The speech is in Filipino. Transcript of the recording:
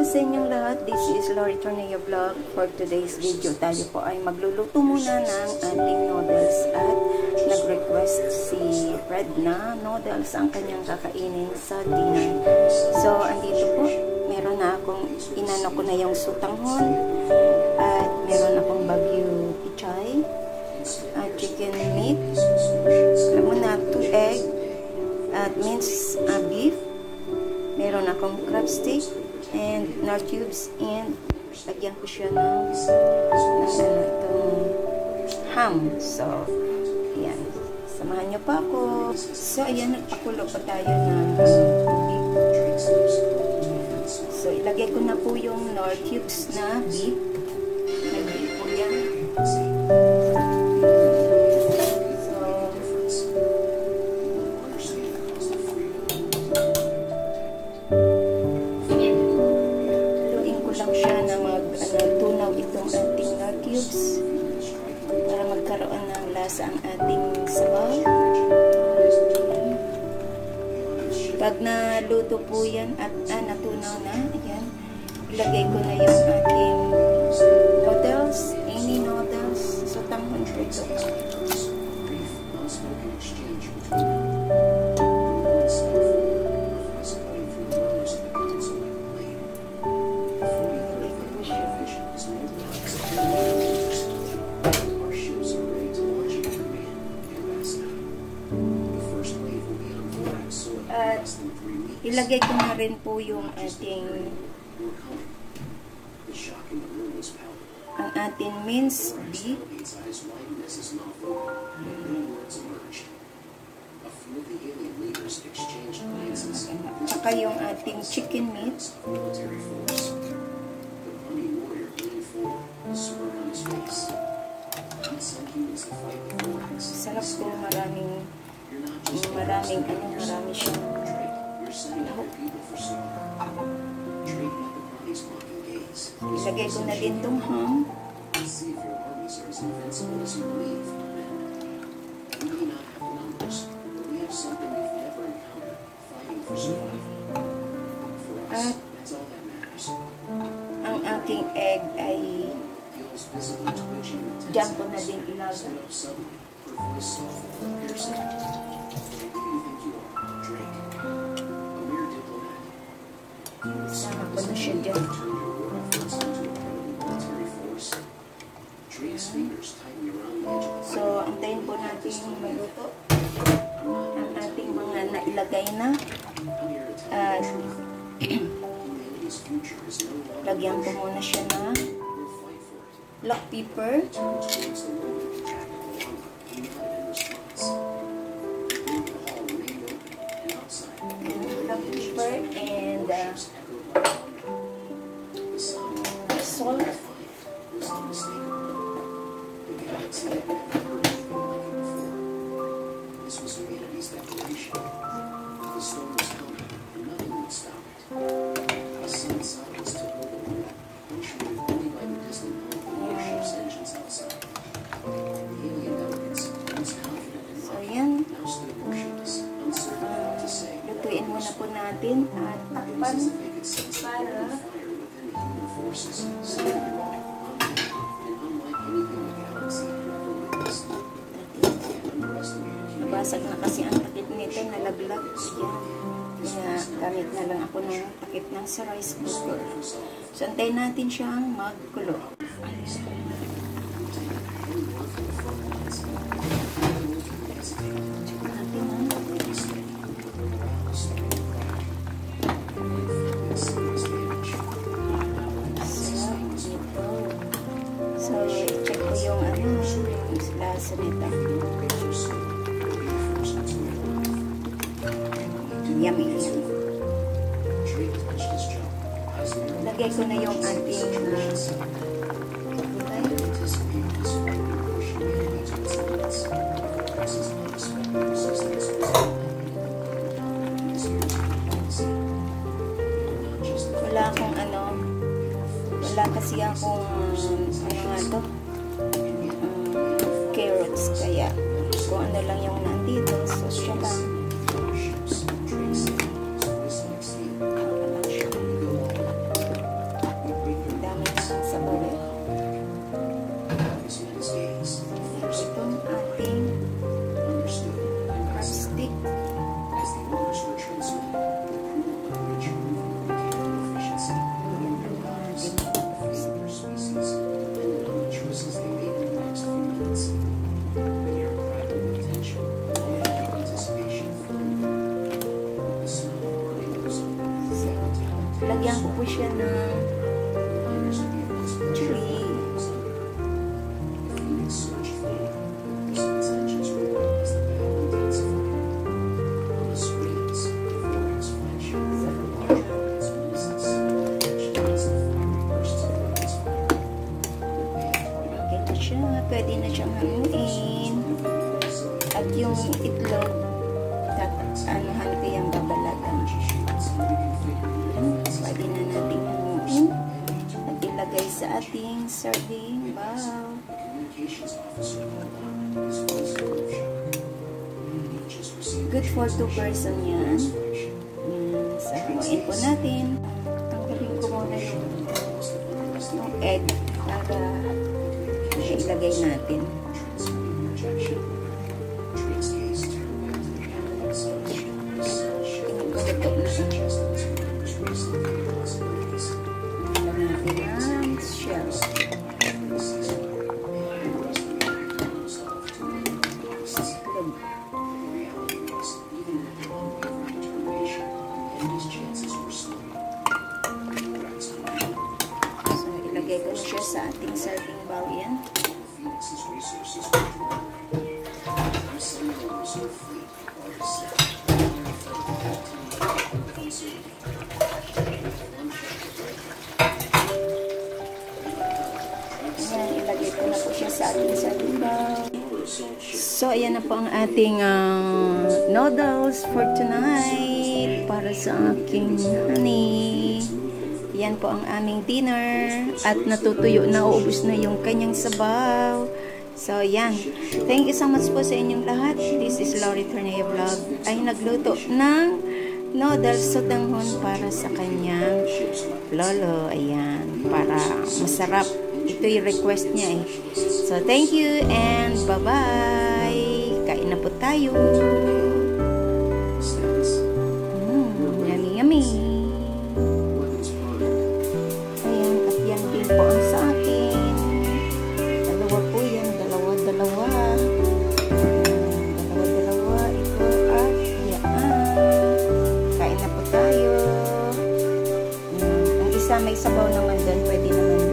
sa inyong lahat, this is Lori Tornillo Vlog. For today's video, tayo po ay magluluto muna ng ating noodles at nag-request si Fred na noodles ang kanyang kakainin sa dinner. So, andito po, meron na akong, inano ko na yung sutanghon at meron akong Bagyo pichay at chicken meat, alam mo na, 2 egg at minced beef. Meron akong crab stick and nor cubes, and lagyan ko siya ng itong ham. So, ayan. Samahan niyo pa ako. So, ayan, nagpakulo pa tayo ng tubig. So, ilagay ko na po yung nor cubes na beef. Nag-beef po yan. Para magkaroon ng lasa ang ating sabaw. Pag naluto po yan at natunaw na, ayan, ilagay ko na yung ating noodles, any noodles, so tanghon po ito. Ilagay ko na rin po yung ating minced beef. Saka yung ating chicken meat. Sarap po, marami siyang ilagay ko na din itong ham. At ang aking egg ay dyan ko na din ilagay. Sama ko na siya dyan. So, antayin po natin yung maluto ang ating mga nailagay na. At lagyan ko muna siya na black pepper. And salt. So yan. Lutuin muna po natin at takpan para nabasag na kasi ang takip nito, nalaglag. Kaya gamit na lang ako ng takip ng sa rice cooker. So, antayin natin siyang magkulo. So, i-check ko yung lasa nito. Yummy. Lagay ko na yung ating wala kasi akong carrots, kaya kung ano lang yung nandito, so siya lang. lalagyan ko po siya ng chili. Okay na siya. Pwede na siyang haluin. At yung itlog, anuhan ko yung babalagan. Pwede na natin haluin. At ilagay sa ating sardine bowl. Good for 2 person yan. So, haluin po natin. Tanggalin ko muna yung egg para ilagay natin. So, ilagay ko siya sa ating serving bowl yan. Ayan, ilagay ko na po siya sa ating serving bowl. So, ayan na po ang ating noodles for tonight para sa aking honey. Yan po ang aming dinner at natutuyo na, uubos na yung kanyang sabaw. So, yan. Thank you so much po sa inyong lahat. This is Lori Tornillo Vlog. Ay nagluto ng noodles sa tanghon para sa kanyang lolo. Ayan. Para masarap. Ito yung request niya eh. So, thank you and bye-bye. Kain na po tayo. Yummy, yummy. Ayan, at yan din po ang sa akin. Dalawa po yan. Dalawa. Dalawa. Ito at yan. Kain na po tayo. Ang isa may sabaw naman doon. Pwede naman